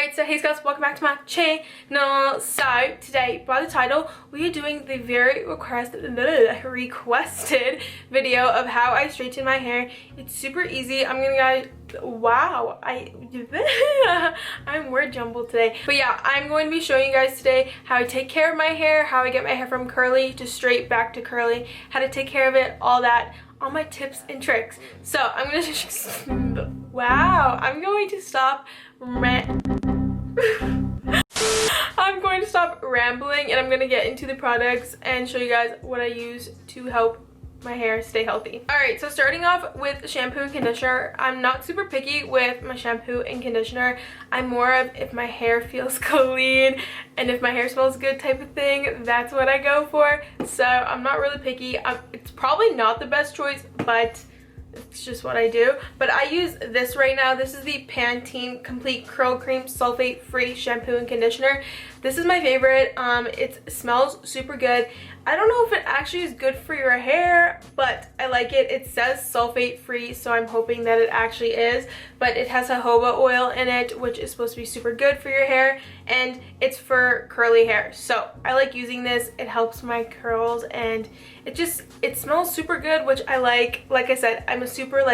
Alright, so hey guys, welcome back to my channel. So today, by the title, we are doing the very requested video of how I straighten my hair. It's super easy. I'm gonna wow, I'm word jumbled today. But yeah, I'm going to be showing you guys today how I take care of my hair, how I get my hair from curly to straight back to curly, how to take care of it, all that, all my tips and tricks. So I'm gonna I'm going to stop rambling and I'm gonna get into the products and show you guys what I use to help my hair stay healthy. Alright, so starting off with shampoo and conditioner. I'm not super picky with my shampoo and conditioner. I'm more of if my hair feels clean and if my hair smells good type of thing, that's what I go for. So I'm not really picky. It's probably not the best choice, but it's just what I do. But I use this right now. This is the Pantene Complete Curl Cream Sulfate Free Shampoo and Conditioner. This is my favorite. It smells super good. I don't know if it actually is good for your hair, but I like it. It says sulfate free, so I'm hoping that it actually is. But it has jojoba oil in it, which is supposed to be super good for your hair, and it's for curly hair. So I like using this. It helps my curls, and it smells super good, which I like. Like I said, I'm a super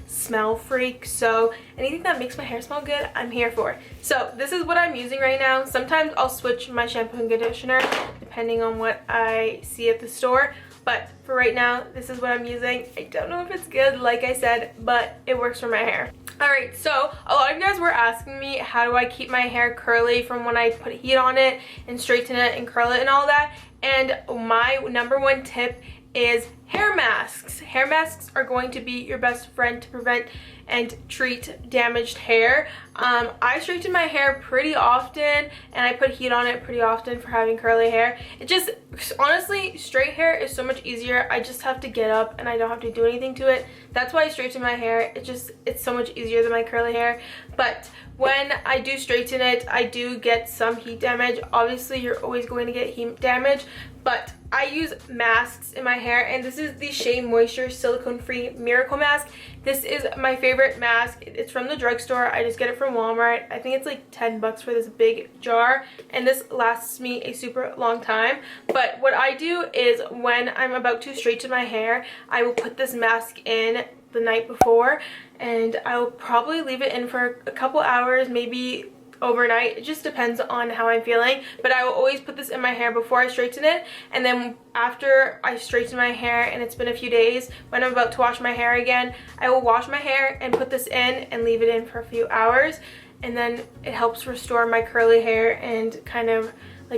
smell freak, so anything that makes my hair smell good, I'm here for. So this is what I'm using right now. Sometimes I'll switch my shampoo and conditioner depending on what I see at the store, but for right now, this is what I'm using. I don't know if it's good, like I said, but it works for my hair. Alright, so a lot of you guys were asking me how do I keep my hair curly from when I put heat on it and straighten it and curl it and all that, and my number one tip is hair masks. Hair masks are going to be your best friend to prevent and treat damaged hair. I straighten my hair pretty often and I put heat on it pretty often for having curly hair. It just, honestly, straight hair is so much easier. I just have to get up and I don't have to do anything to it. That's why I straighten my hair. It's so much easier than my curly hair. But when I do straighten it, I do get some heat damage. Obviously, you're always going to get heat damage, but I use masks in my hair, and this is the Shea Moisture Silicone Free Miracle Mask. This is my favorite mask. It's from the drugstore. I just get it from Walmart. I think it's like 10 bucks for this big jar, and this lasts me a super long time. But what I do is when I'm about to straighten my hair, I will put this mask in the night before, and I will probably leave it in for a couple hours, maybe overnight. It just depends on how I'm feeling, but I will always put this in my hair before I straighten it, and then after I straighten my hair and it's been a few days, when I'm about to wash my hair again, I will wash my hair and put this in and leave it in for a few hours, and then it helps restore my curly hair and kind of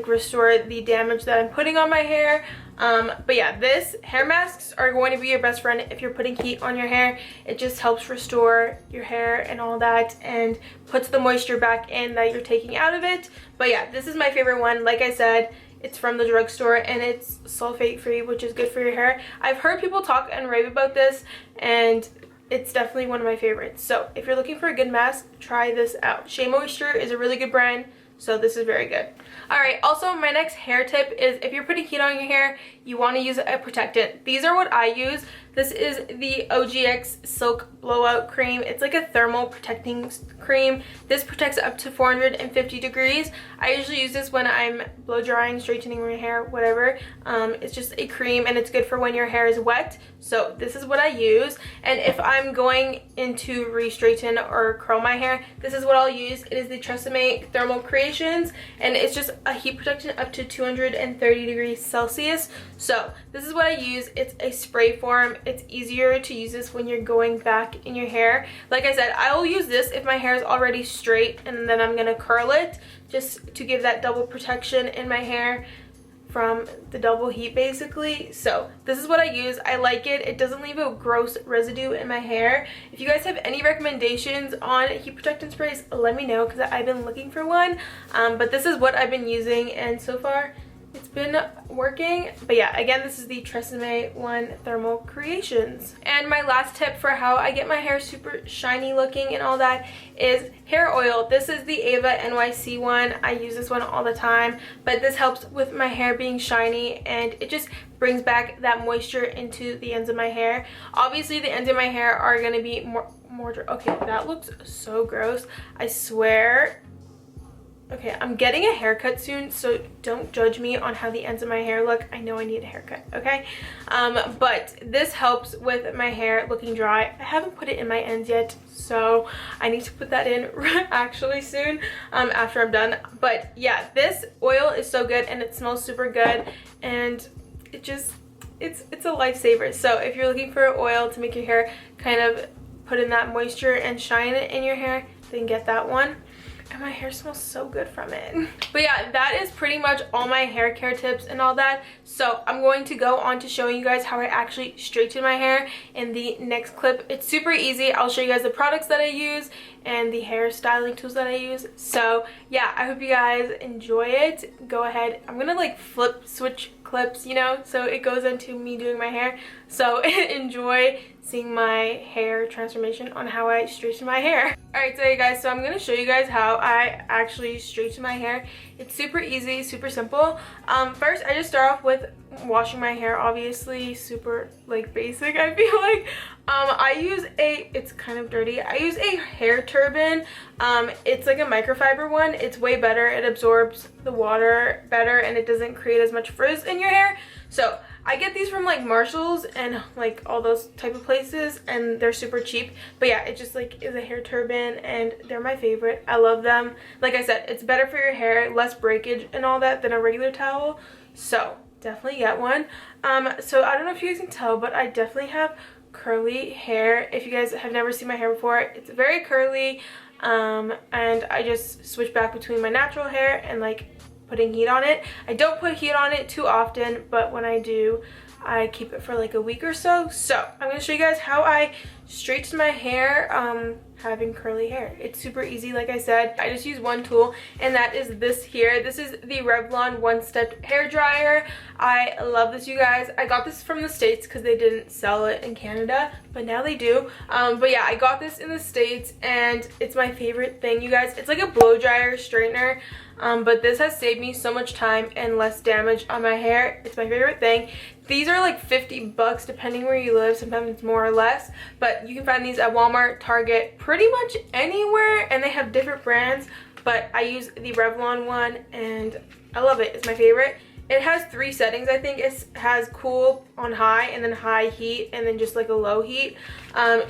restore the damage that I'm putting on my hair. But yeah, hair masks are going to be your best friend if you're putting heat on your hair. It just helps restore your hair and all that, and puts the moisture back in that you're taking out of it. But yeah, this is my favorite one. Like I said, it's from the drugstore and it's sulfate free, which is good for your hair. I've heard people talk and rave about this, and it's definitely one of my favorites. So if you're looking for a good mask, try this out. Shea Moisture is a really good brand, so this is very good. Alright, also my next hair tip is if you're putting heat on your hair, you want to use a protectant. These are what I use. This is the OGX Silk Blowout Cream. It's like a thermal protecting cream. This protects up to 450 degrees. I usually use this when I'm blow drying, straightening my hair, whatever. It's just a cream and it's good for when your hair is wet. So this is what I use. And if I'm going into re-straighten or curl my hair, this is what I'll use. It is the TRESemmé Thermal Creations, and it's just a heat protectant up to 230 degrees Celsius. So this is what I use. It's a spray form. It's easier to use this when you're going back in your hair. Like I said, I will use this if my hair is already straight, and then I'm gonna curl it just to give that double protection in my hair from the double heat basically. So this is what I use. I like it. It doesn't leave a gross residue in my hair. If you guys have any recommendations on heat protectant sprays, let me know, because I've been looking for one. But this is what I've been using, and so far it's been working. But yeah, again, this is the TRESemmé one Thermal Creations. And my last tip for how I get my hair super shiny looking and all that is hair oil. This is the Eva NYC one. I use this one all the time, but this helps with my hair being shiny, and it just brings back that moisture into the ends of my hair. Obviously the ends of my hair are going to be more okay, that looks so gross. I swear Okay, I'm getting a haircut soon, so don't judge me on how the ends of my hair look. I know I need a haircut, okay? But this helps with my hair looking dry. I haven't put it in my ends yet, so I need to put that in actually soon after I'm done. But yeah, this oil is so good and it smells super good, and it just, it's a lifesaver. So if you're looking for oil to make your hair kind of put in that moisture and shine in your hair, then get that one. And my hair smells so good from it. But yeah, that is pretty much all my hair care tips and all that. So I'm going to go on to showing you guys how I actually straighten my hair in the next clip. It's super easy. I'll show you guys the products that I use and the hair styling tools that I use. So yeah, I hope you guys enjoy it. Go ahead. I'm gonna like switch clips, you know, so it goes into me doing my hair. So enjoy seeing my hair transformation on how I straighten my hair. Alright, so you guys, so I'm going to show you guys how I actually straighten my hair. It's super easy, super simple. First, I just start off with washing my hair, obviously, super like basic, I feel like. I use it's kind of dirty, I use a hair turban. It's like a microfiber one. It's way better, it absorbs the water better, and it doesn't create as much frizz in your hair. So I get these from like Marshall's and like all those type of places, and they're super cheap. But yeah, it just like is a hair turban and they're my favorite. I love them. Like I said, it's better for your hair, less breakage and all that than a regular towel. So definitely get one. So I don't know if you guys can tell, but I definitely have curly hair. If you guys have never seen my hair before, it's very curly. And I just switch back between my natural hair and like putting heat on it. I don't put heat on it too often, but when I do, I keep it for like a week or so. So I'm going to show you guys how I straighten my hair having curly hair. It's super easy. Like I said, I just use one tool, and that is this here. This is the Revlon one-step hair dryer. I love this, you guys. I got this from the States because they didn't sell it in Canada, but now they do. But yeah, I got this in the States and it's my favorite thing, you guys. It's like a blow dryer straightener. But this has saved me so much time and less damage on my hair. It's my favorite thing. These are like 50 bucks depending where you live. Sometimes it's more or less, but you can find these at Walmart, Target, pretty much anywhere, and they have different brands, but I use the Revlon one and I love it. It's my favorite. It has 3 settings. I think it has cool on high, and then high heat, and then just like a low heat.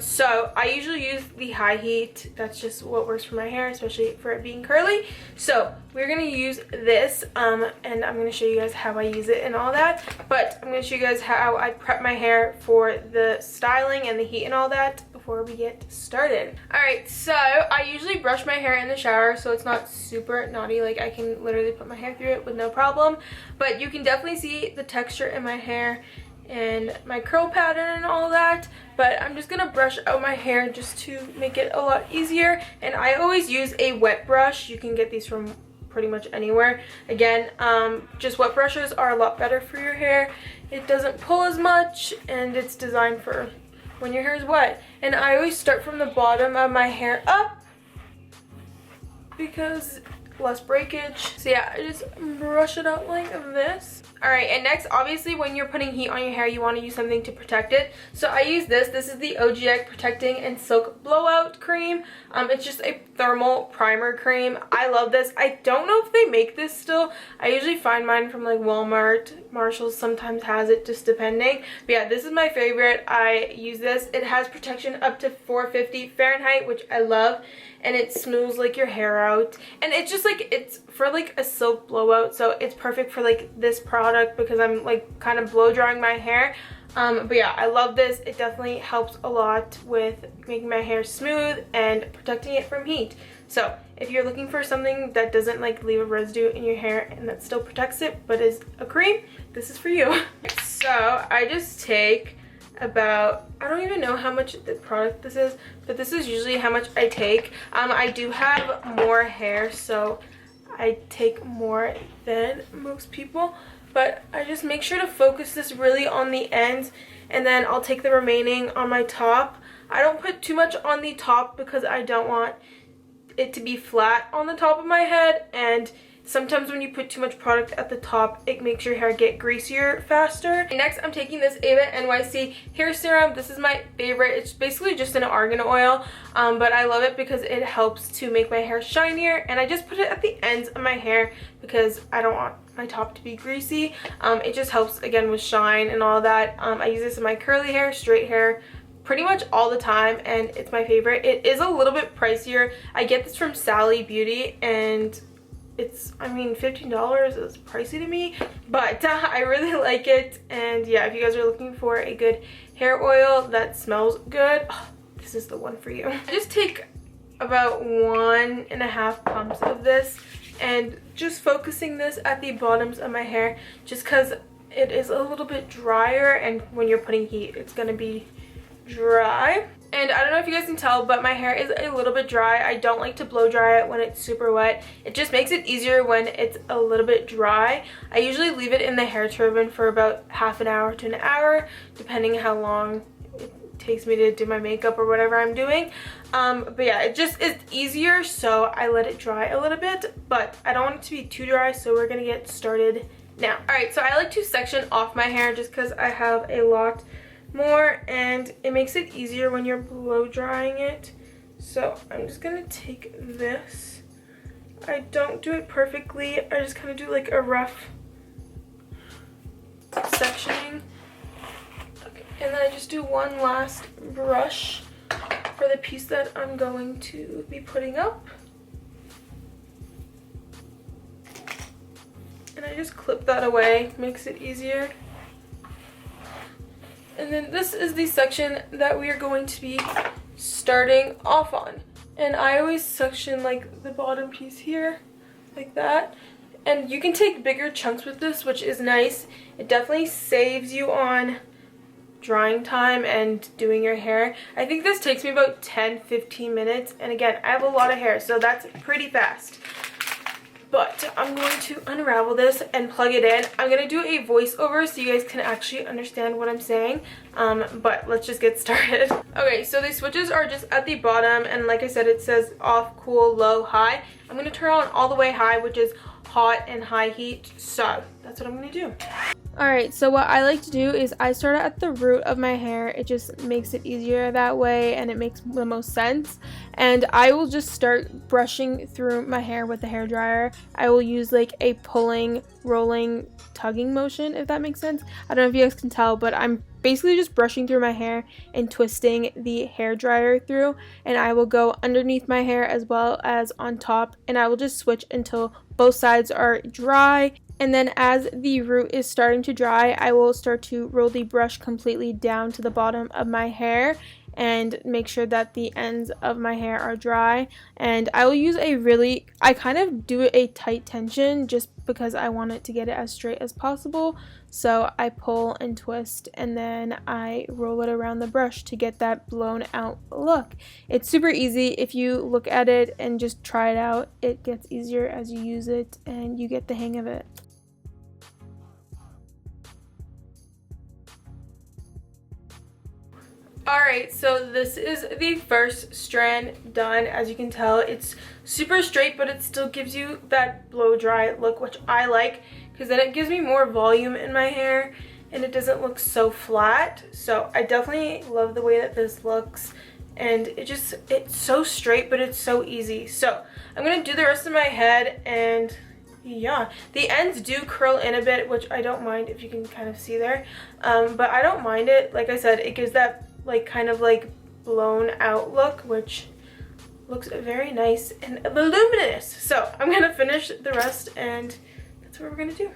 So I usually use the high heat. That's just what works for my hair, especially for it being curly. So we're gonna use this, and I'm gonna show you guys how I use it and all that. But I'm gonna show you guys how I prep my hair for the styling and the heat and all that before we get started. Alright, so I usually brush my hair in the shower so it's not super naughty. Like I can literally put my hair through it with no problem. But you can definitely see the texture in my hair and my curl pattern and all that. But I'm just gonna brush out my hair just to make it a lot easier. And I always use a wet brush. You can get these from pretty much anywhere. Again, just wet brushes are a lot better for your hair. It doesn't pull as much, and it's designed for when your hair is wet. And I always start from the bottom of my hair up because less breakage. So yeah, I just brush it out like this. Alright, and next, obviously when you're putting heat on your hair, you want to use something to protect it. So I use this. This is the OGX Protecting and Silk Blowout Cream. It's just a thermal primer cream. I love this. I don't know if they make this still. I usually find mine from like Walmart. Marshall's sometimes has it, just depending. But yeah, this is my favorite. I use this. It has protection up to 450 Fahrenheit, which I love. And it smooths like your hair out, and it's just like, it's for like a silk blowout, so it's perfect for like this product because I'm like kind of blow drying my hair. But yeah, I love this. It definitely helps a lot with making my hair smooth and protecting it from heat. So if you're looking for something that doesn't like leave a residue in your hair and that still protects it but is a cream, this is for you. So I just take about, I don't even know how much the product this is, but this is usually how much I take. I do have more hair, so I take more than most people, but I just make sure to focus this really on the ends, and then I'll take the remaining on my top. I don't put too much on the top because I don't want it to be flat on the top of my head, and Sometimes when you put too much product at the top, it makes your hair get greasier faster. Next, I'm taking this Eva NYC Hair Serum. This is my favorite. It's basically just an argan oil, but I love it because it helps to make my hair shinier, and I just put it at the ends of my hair because I don't want my top to be greasy. It just helps, again, with shine and all that. I use this in my curly hair, straight hair, pretty much all the time, and it's my favorite. It is a little bit pricier. I get this from Sally Beauty, and it's, I mean, $15 is pricey to me, but I really like it. And yeah, if you guys are looking for a good hair oil that smells good, this is the one for you. I just take about 1.5 pumps of this and just focusing this at the bottoms of my hair, just because it is a little bit drier, and when you're putting heat, it's gonna be dry. And I don't know if you guys can tell, but my hair is a little bit dry. I don't like to blow dry it when it's super wet. It just makes it easier when it's a little bit dry. I usually leave it in the hair turban for about half an hour to an hour, depending how long it takes me to do my makeup or whatever I'm doing. But yeah, it just is easier, so I let it dry a little bit, but I don't want it to be too dry, so we're gonna get started now. Alright, so I like to section off my hair just because I have a lot more, and it makes it easier when you're blow drying it. So I'm just gonna take this. I don't do it perfectly. I just kind of do like a rough sectioning. Okay, and then I just do one last brush for the piece that I'm going to be putting up. And I just clip that away, makes it easier. And then this is the section that we are going to be starting off on. And I always section like the bottom piece here, like that. And you can take bigger chunks with this, which is nice. It definitely saves you on drying time and doing your hair. I think this takes me about 10-15 minutes. And again, I have a lot of hair, so that's pretty fast. But I'm going to unravel this and plug it in. I'm going to do a voiceover so you guys can actually understand what I'm saying. But let's just get started. Okay, so the switches are just at the bottom, and like I said, it says off, cool, low, high. I'm going to turn on all the way high, which is hot and high heat. So that's what I'm going to do. Alright, so what I like to do is I start at the root of my hair. It just makes it easier that way, and it makes the most sense. And I will just start brushing through my hair with the hairdryer. I will use like a pulling, rolling, tugging motion, if that makes sense. I don't know if you guys can tell, but I'm basically just brushing through my hair and twisting the hairdryer through. And I will go underneath my hair as well as on top, and I will just switch until both sides are dry. And then as the root is starting to dry, I will start to roll the brush completely down to the bottom of my hair and make sure that the ends of my hair are dry. And I will use I kind of do a tight tension just because I want it to get it as straight as possible. So I pull and twist, and then I roll it around the brush to get that blown out look. It's super easy. If you look at it and just try it out, it gets easier as you use it and you get the hang of it. Alright, so this is the first strand done. As you can tell, it's super straight, but it still gives you that blow dry look, which I like, because then it gives me more volume in my hair and it doesn't look so flat. So I definitely love the way that this looks, and it's so straight, but it's so easy. So I'm going to do the rest of my head, and yeah, the ends do curl in a bit, which I don't mind, if you can kind of see there. But I don't mind it. Like I said, it gives that like kind of like blown out look, which looks very nice and voluminous. So I'm gonna finish the rest, and that's what we're gonna do.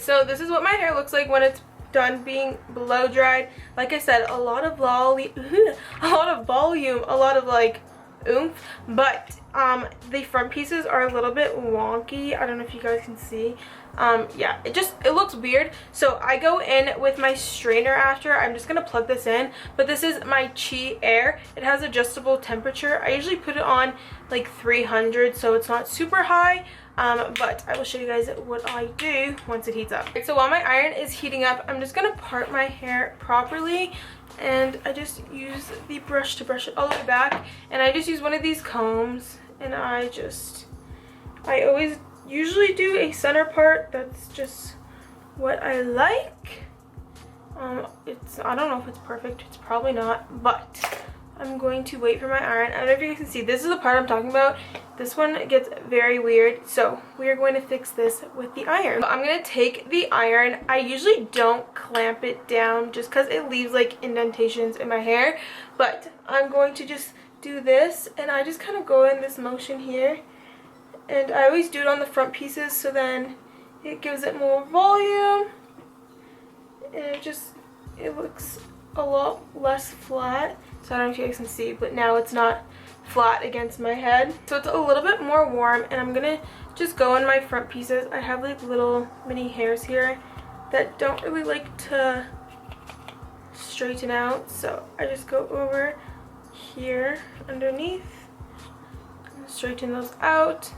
so this is what my hair looks like when it's done being blow dried. Like I said, a lot of volume, a lot of like oomph, but the front pieces are a little bit wonky. I don't know if you guys can see. Yeah, it looks weird. So I go in with my strainer after. I'm just gonna plug this in, but this is my Shea Air. It has adjustable temperature. I usually put it on like 300, so it's not super high. But I will show you guys what I do once it heats up. Right, so while my iron is heating up, I'm just gonna part my hair properly, and I just use the brush to brush it all the way back, and I just use one of these combs, and I always usually do a center part. That's just what I like. I don't know if it's perfect, it's probably not, but I'm going to wait for my iron. I don't know if you guys can see, this is the part I'm talking about. This one gets very weird, so we are going to fix this with the iron. So I'm going to take the iron. I usually don't clamp it down just because it leaves like indentations in my hair, but I'm going to just do this, and I just kind of go in this motion here, and I always do it on the front pieces, so then it gives it more volume, and it looks a lot less flat. So I don't know if you guys can see, but now it's not flat against my head. So it's a little bit more warm, and I'm gonna just go in my front pieces. I have like little mini hairs here that don't really like to straighten out, so I just go over here underneath and straighten those out.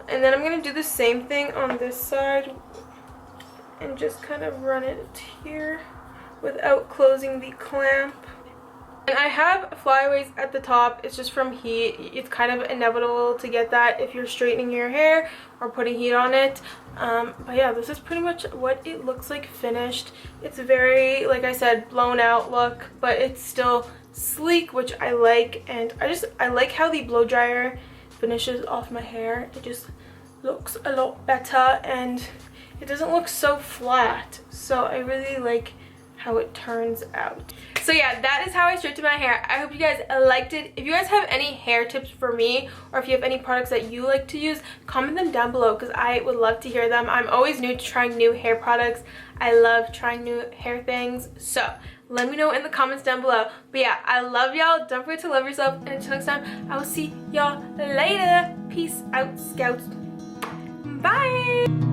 And then I'm gonna do the same thing on this side and just kind of run it here without closing the clamp. And I have flyaways at the top. It's just from heat. It's kind of inevitable to get that if you're straightening your hair or putting heat on it. But yeah, this is pretty much what it looks like finished. It's very, like I said, blown out look, but it's still sleek, which I like. And I like how the blow dryer finishes off my hair. It just looks a lot better, and it doesn't look so flat. So I really like how it turns out. So yeah, that is how I straighten my hair. I hope you guys liked it. If you guys have any hair tips for me, or if you have any products that you like to use, comment them down below because I would love to hear them. I'm always new to trying new hair products. I love trying new hair things, so let me know in the comments down below. But yeah, I love y'all. Don't forget to love yourself, and until next time, I will see y'all later. Peace out, scouts. Bye.